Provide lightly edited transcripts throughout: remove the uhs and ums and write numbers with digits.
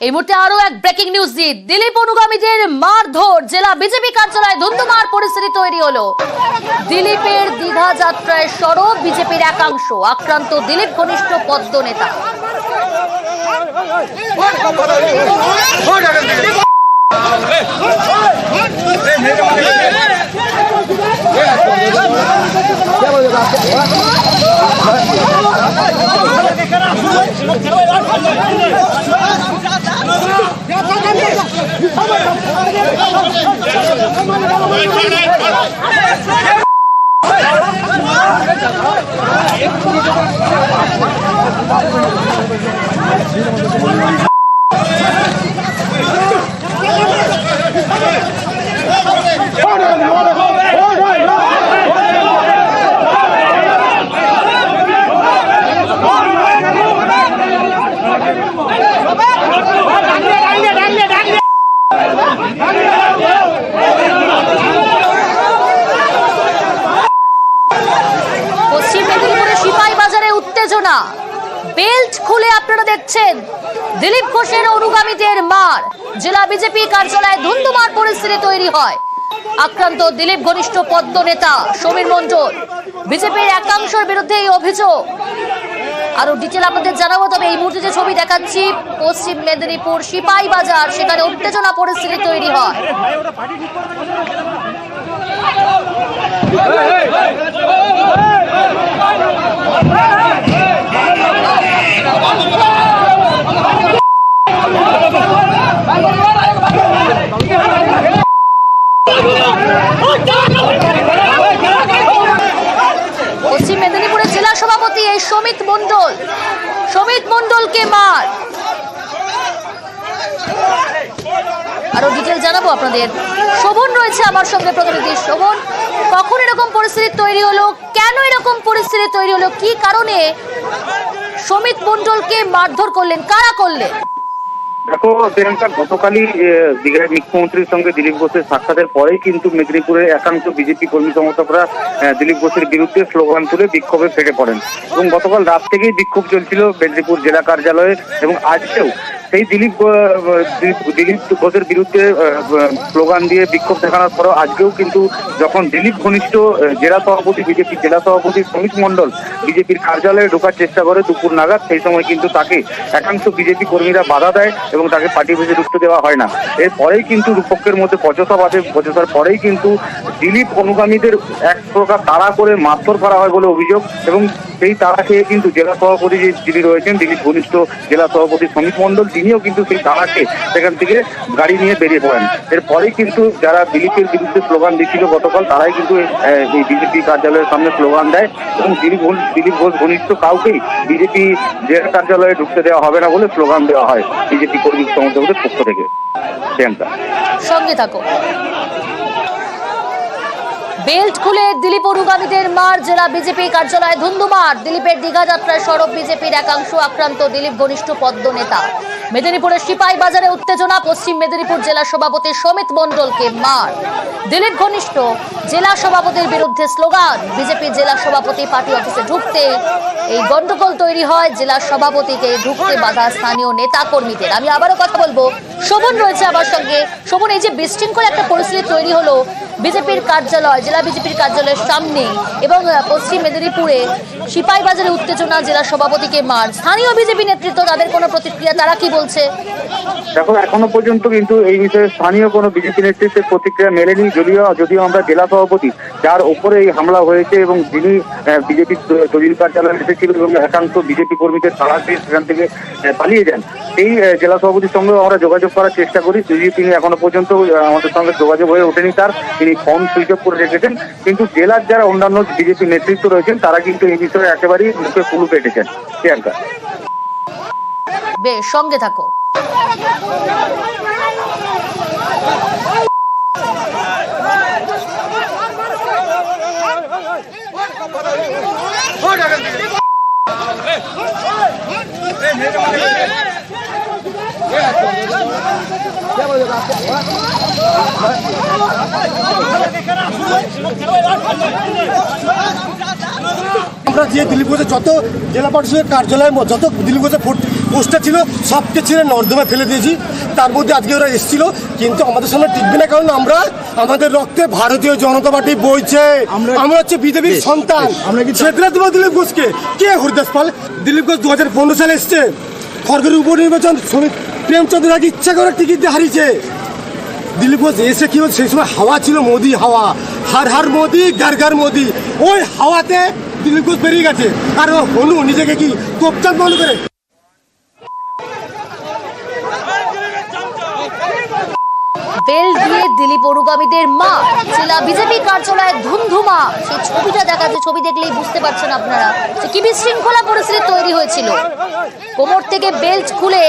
এই মুহূর্তে আরো এক ব্রেকিং নিউজ দিলীপ অনুগামীদের মারধর, জেলা বিজেপি কার্যালয়ে ধুন্ধুমার পরিস্থিতি তৈরি হলো। দিলীপের দীঘা যাত্রায় সরব বিজেপির একাংশ, আক্রান্ত দিলীপ ঘনিষ্ঠ পদ্ম নেতা। পশ্চিম মেদিনীপুরের সিপাহী বাজারে উত্তেজনা, বেল্ট খুলে আপনারা দেখছেন দিলীপ ঘোষের অনুগামীদের মার, জেলা বিজেপি কার্যালয়ে ধুন্ধুমার পরিস্থিতি তৈরি হয়। আক্রান্ত দিলীপ ঘনিষ্ঠ পদ্ম নেতা সমীর মণ্ডল, বিজেপির একাংশের বিরুদ্ধে এই অভিযোগ। আরো ডিটেল আপনাদের জানাবো, তবে এই মুহূর্তে যে ছবি দেখাচ্ছি পশ্চিম মেদিনীপুর সিপাহী বাজার, সেখানে উত্তেজনা পরিস্থিতি তৈরি হয়। পশ্চিম মেদিনীপুরের জেলা সভাপতি এই সমিত মণ্ডলকে মার। আরো ডিটেল জানাবো আপনাদের। শোভন রয়েছে আমার সঙ্গে, প্রতিনিধি শোভন, কখন এরকম পরিস্থিতি তৈরি হলো, কেন এরকম পরিস্থিতি তৈরি হলো, কি কারণে সমিত মণ্ডলকে মারধর করলেন, কারা করলেন? দেখো প্রিয়াঙ্কা, গতকালই দীঘার মুখ্যমন্ত্রীর সঙ্গে দিলীপ ঘোষের সাক্ষাতের পরেই কিন্তু মেদিনীপুরের একাংশ বিজেপি কর্মী সমর্থকরা দিলীপ ঘোষের বিরুদ্ধে স্লোগান তুলে বিক্ষোভে ফেটে পড়েন এবং গতকাল রাত থেকেই বিক্ষোভ চলছিল মেদিনীপুর জেলা কার্যালয়ে এবং আজকেও সেই দিলীপ ঘোষের বিরুদ্ধে স্লোগান দিয়ে বিক্ষোভ দেখানোর পরও আজকেও কিন্তু যখন দিলীপ ঘনিষ্ঠ জেলা সভাপতি বিজেপির জেলা সভাপতি সমীর মণ্ডল বিজেপির কার্যালয়ে ঢোকার চেষ্টা করে দুপুর নাগাদ, সেই সময় কিন্তু তাকে একাংশ বিজেপি কর্মীরা বাধা দেয় এবং তাকে পার্টি অফিসে ঢুকতে দেওয়া হয় না। এরপরেই কিন্তু দুপক্ষের মধ্যে বচসা বাধে, বচসার পরেই কিন্তু দিলীপ অনুগামীদের এক প্রকার তাড়া করে মারধর করা হয় বলে অভিযোগ এবং সেই তাড়া খেয়ে কিন্তু জেলা সভাপতি যিনি রয়েছেন দিলীপ ঘনিষ্ঠ জেলা সভাপতি সমীর মণ্ডল, তিনিও কিন্তু সেই তাড়াকে সেখান থেকে গাড়ি নিয়ে বেরিয়ে পড়েন। এরপরেই কিন্তু যারা দিলীপের বিরুদ্ধে স্লোগান দিচ্ছিল গতকাল, তারাই কিন্তু এই বিজেপি কার্যালয়ের সামনে স্লোগান দেয় এবং দিলীপ ঘোষ ঘনিষ্ঠ কাউকেই বিজেপি জেলা কার্যালয়ে ঢুকতে দেওয়া হবে না বলে স্লোগান দেওয়া হয় বিজেপি কর্মী সমর্থকদের পক্ষ থেকে। সঙ্গে থাকো। বেল্ট খুলে দিলীপ অনুগামীদের মার, জেলা বিজেপি কার্যালয়ে ধুন্ধুমার। দিলীপের দীঘা যাত্রায় সরব বিজেপির একাংশ, আক্রান্ত দিলীপ ঘনিষ্ঠ পদ্ম নেতা। মেদিনীপুরের সিপাহী বাজারে উত্তেজনা, পশ্চিম মেদিনীপুর জেলা সভাপতি সমিত মণ্ডলকে মার। দিলীপ ঘনিষ্ঠ জেলা সভাপতির বিরুদ্ধে স্লোগান, বিজেপি জেলা সভাপতি পার্টি অফিসে ঢুকতে এই গন্ডগোল তৈরি হয়, জেলা সভাপতিকে ঢুকতে বাধা স্থানীয় নেতা কর্মীদের। আমি আবারও কথা বলবো, শোভন রয়েছে আমার সঙ্গে। শোভন, এই যে বিশৃঙ্খল একটা পরিস্থিতি তৈরি হলো বিজেপির কার্যালয়, জেলা বিজেপির কার্যালয়ের সামনে এবং পশ্চিম মেদিনীপুরে সিপাহী বাজারে উত্তেজনা, জেলা সভাপতিকে মার, স্থানীয় বিজেপি নেতৃত্ব তাদের কোনো প্রতিক্রিয়া, তারা কি বলছে? দেখো, এখনো পর্যন্ত কিন্তু এই বিষয়ে স্থানীয় কোনো বিজেপি নেতৃত্বের প্রতিক্রিয়া মেলেনি। যদিও আমরা জেলা সভাপতি যার উপরে এই হামলা হয়েছে এবং যিনি বিজেপি দলীয় কার্যালয়ে এসেছিল এবং একাংশ বিজেপি কর্মীদের তাড়া দিয়ে সেখান থেকে পালিয়ে যান, সেই জেলা সভাপতির সঙ্গেও আমরা যোগাযোগ করার চেষ্টা করি। যদিও তিনি এখনো পর্যন্ত আমাদের সঙ্গে যোগাযোগ হয়ে ওঠেনি, তিনি ফোন সুইচ অফ করে রেখেছেন। কিন্তু জেলার যারা অন্যান্য বিজেপি নেতৃত্ব রয়েছেন তারা কিন্তু এই বিষয়ে একেবারেই মুখে কুলু পেটেছেন। প্রিয়াঙ্কা, বেশ, সঙ্গে থাকো। আমরা আমরা যে দিলীপ ঘোষের যত জেলা পরিষদের কার্যালয়ে যত দিলীপ ঘোষের পোস্টার ছিল সবকে ছিঁড়ে নর্দমায় ফেলে দিয়েছি। তার মধ্যে আজকে ওরা এসেছিল, কিন্তু আমাদের সামনে টিকবে না, কারণ আমাদের রক্তে ভারতীয় জনতা পার্টি বইছে। আমরা হচ্ছে বিজেপির সন্তান। ছেত্রা দেবো দিলীপ ঘোষকে। কে হরিদাস পাল? দিলীপ ঘোষ 2015 সালে এসছে, খড়গের উপনির্বাচন শ্রমিক প্রেমচন্দ্র রাগে ইচ্ছা করে টিকিট দিয়ে হারিয়েছে। দিলীপ ঘোষ এসে কি সেই সময় হাওয়া ছিল, মোদি হাওয়া, হার হার মোদি গার গার মোদি। ওই হাওয়াতে দিলীপ ঘোষ বেরিয়ে গেছে, আর ও হনু নিজেকে কি তোপচাঁদ মনে করে। বেল দিয়ে দিলীপ অনুগামীদের মা, জেলা বিজেপি কার্যালয়ে ধুমধুমা। সেই ছবিটা দেখা, যে ছবি দেখলেই বুঝতে পারছেন আপনারা যে কি বিশৃঙ্খলা পরিস্থিতি তৈরি হয়েছিল। কোমর থেকে বেল্ট খুলে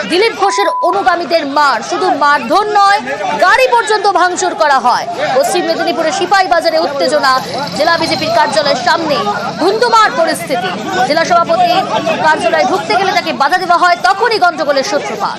দিলীপ ঘোষের অনুগামীদের মার, শুধু মারধর নয়, গাড়ি পর্যন্ত ভাঙচুর করা হয়। পশ্চিম মেদিনীপুরের সিপাহী বাজারে উত্তেজনা, জেলা বিজেপির কার্যালয়ের সামনে ধুমধুমার পরিস্থিতি। জেলা সভাপতি কার্যালয়ে ঢুকতে গেলে তাকে বাধা দেওয়া হয়, তখনই গন্ডগোলের সূত্রপাত।